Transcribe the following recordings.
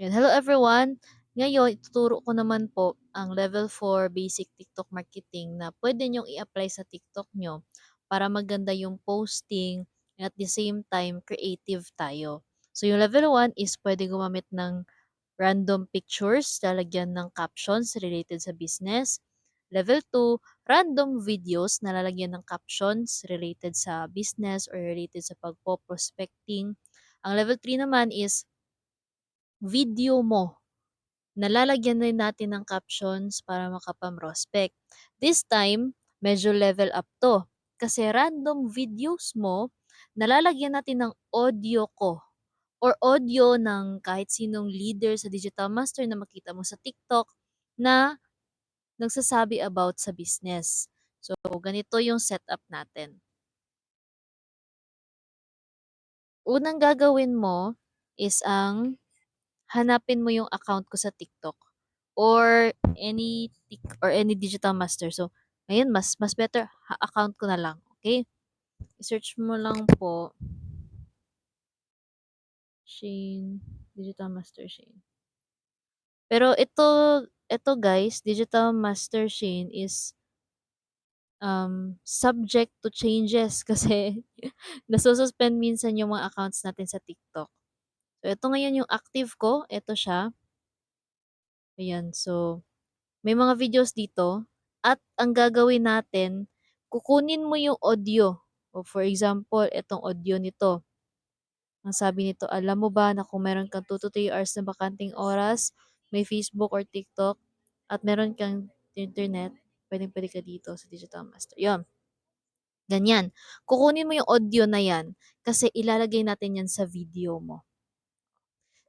Yan. Hello everyone! Ngayon, ituturo ko naman po ang level 4 basic TikTok marketing na pwede nyong i-apply sa TikTok nyo para maganda yung posting and at the same time creative tayo. So yung level 1 is pwede gumamit ng random pictures, lalagyan ng captions related sa business. Level 2, random videos na lalagyan ng captions related sa business or related sa pagpo-prospecting. Ang level 3 naman is video mo nalalagyan din natin ng captions para makapam-prospect. This time, medyo level up 'to. Kasi random videos mo, nalalagyan natin ng audio ko or audio ng kahit sinong leader sa digital master na makita mo sa TikTok na nagsasabi about sa business. So, ganito yung setup natin. Unang gagawin mo is hanapin mo yung account ko sa TikTok or any digital master. So, ngayon mas better account ko na lang, okay? I-search mo lang po Shane, Digital Master Shane. Pero ito guys, Digital Master Shane is subject to changes kasi nasususpend minsan yung mga accounts natin sa TikTok. So, ito ngayon yung active ko. Ito siya. Ayan. So, may mga videos dito at ang gagawin natin, kukunin mo yung audio. O for example, itong audio nito. Ang sabi nito, alam mo ba na kung meron kang 2 to 3 hours na bakanting oras, may Facebook or TikTok, at meron kang internet, pwedeng-pwede ka dito sa Digital Master. Yun, ganyan. Kukunin mo yung audio na yan kasi ilalagay natin yan sa video mo.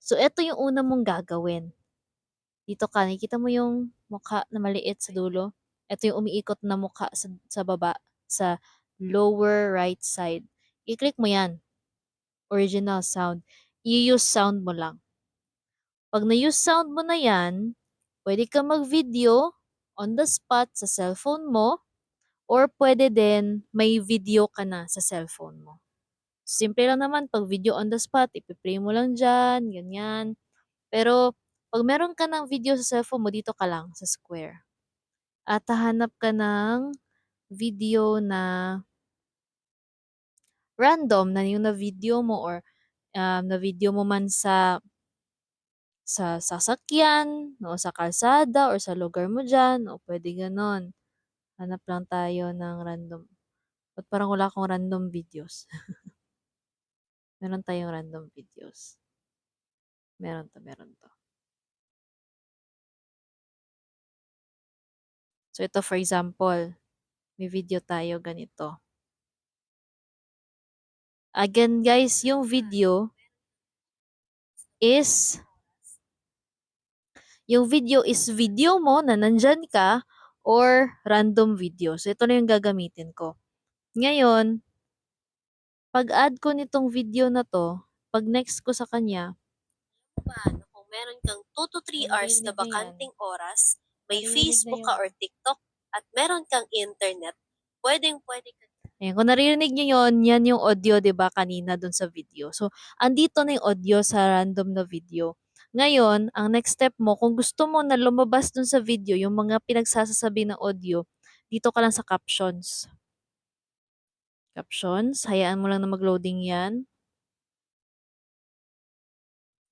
So, ito yung una mong gagawin. Dito ka, nakikita mo yung mukha na maliit sa dulo? Ito yung umiikot na mukha sa baba, sa lower right side. I-click mo yan. Original sound. I-use sound mo lang. Pag na-use sound mo na yan, pwede ka mag-video on the spot sa cellphone mo or pwede din may video ka na sa cellphone mo. Simple lang naman, pag video on the spot, ipiplay mo lang dyan, ganyan. Pero, pag meron ka ng video sa cellphone mo, dito ka lang sa square. At hahanap ka ng video na random na yung na-video mo or na-video mo man sa sasakyan, no, sa kalsada or sa lugar mo dyan, o pwede ganon. Hanap lang tayo ng random. Ba't parang wala akong random videos? Meron tayong random videos. Meron to. So, ito for example, may video tayo ganito. Again guys, yung video is video mo na nandyan ka or random video. So, ito na yung gagamitin ko. Ngayon, pag-add ko nitong video na to, pag next ko sa kanya, paano kung meron kang 2 to 3 hours na bakanting oras, may Facebook ka or TikTok, at meron kang internet, pwede ka. Ayan, kung naririnig nyo yun, yan yung audio, di ba, kanina dun sa video. So, andito na yung audio sa random na video. Ngayon, ang next step mo, kung gusto mo na lumabas dun sa video, yung mga pinagsasasabi ng audio, dito ka lang sa captions. Captions, hayaan mo lang na mag-loading yan.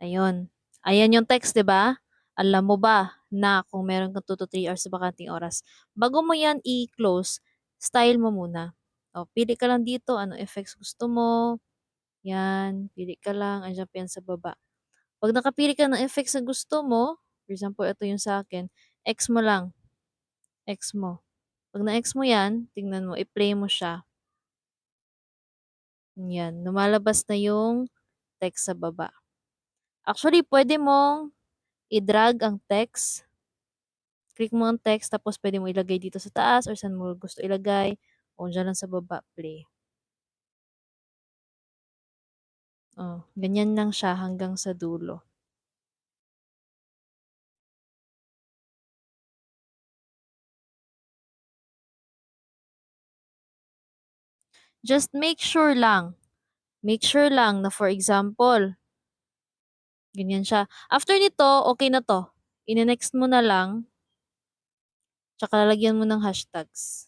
Ayun. Ayan yung text, 'di ba? Alam mo ba na kung meron kang 2 to 3 hours na bakanting oras, bago mo yan i-close, style mo muna. O, pili ka lang dito, anong effects gusto mo. Yan, pili ka lang, andiyan pa yan sa baba. Pag nakapili ka ng effects na gusto mo, for example, ito yung sa akin, X mo lang. X mo. Pag na-X mo yan, tingnan mo, i-play mo siya. Yan, lumalabas na yung text sa baba. Actually, pwede mong i-drag ang text. Click mo ang text, tapos pwede mo ilagay dito sa taas or saan mo gusto ilagay. O dyan lang sa baba, play. Oh, ganyan lang siya hanggang sa dulo. Just make sure lang na for example, Ganyan siya. After nito, okay na 'to. Ine-next mo na lang, tsaka lalagyan mo ng hashtags.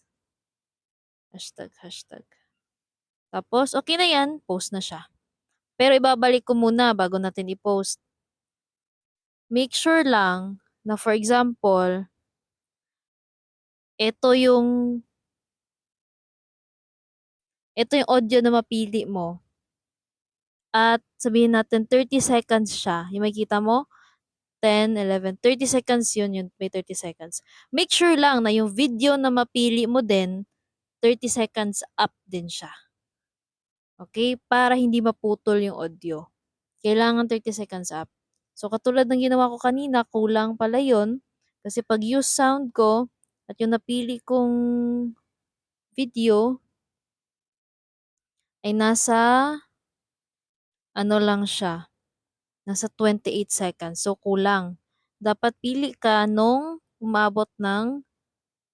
Hashtag, hashtag. Tapos okay na 'yan, post na siya. Pero ibabalik ko muna bago natin i-post. Make sure lang na for example, ito yung ito yung audio na mapili mo at sabihin natin 30 seconds siya, yung makikita mo 10, 11, 30 seconds yun, may 30 seconds. Make sure lang na yung video na mapili mo din 30 seconds up din siya, okay, para hindi maputol yung audio. Kailangan 30 seconds up. So katulad ng ginawa ko kanina, kulang pala yun kasi pag-use sound ko at yung napili kong video ay nasa ano lang siya, nasa 28 seconds. So kulang. Dapat pili ka nung umabot ng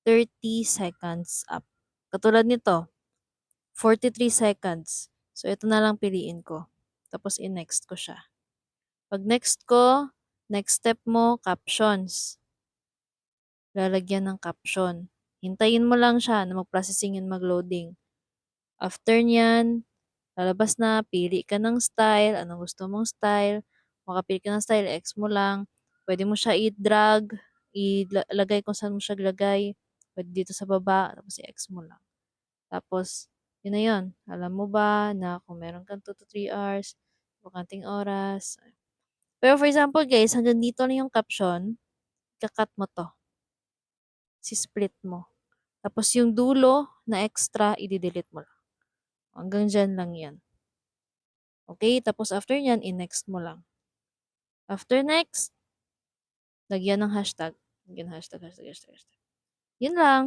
30 seconds up. Katulad nito, 43 seconds. So ito na lang piliin ko. Tapos i-next ko siya. Pag next ko, next step mo, captions. Lalagyan ng caption. Hintayin mo lang siya na mag-processing and mag-loading. After nyan, lalabas na, pili ka ng style, anong gusto mong style. Makapili ka ng style, X mo lang. Pwede mo siya i-drag, ilagay kung saan mo siya ilagay. Pwede dito sa baba, tapos i-X mo lang. Tapos, yun na yun. Alam mo ba na kung meron kang 2 to 3 hours, bakanting oras. Pero for example guys, hanggang dito lang yung caption, kakat mo to. Si-split mo. Tapos yung dulo na extra, i-delete mo lang. Hanggang dyan lang yan. Okay? Tapos after nyan, i-next mo lang. After next, lagyan ng hashtag. Lagyan ng hashtag, hashtag, hashtag, hashtag. Yun lang.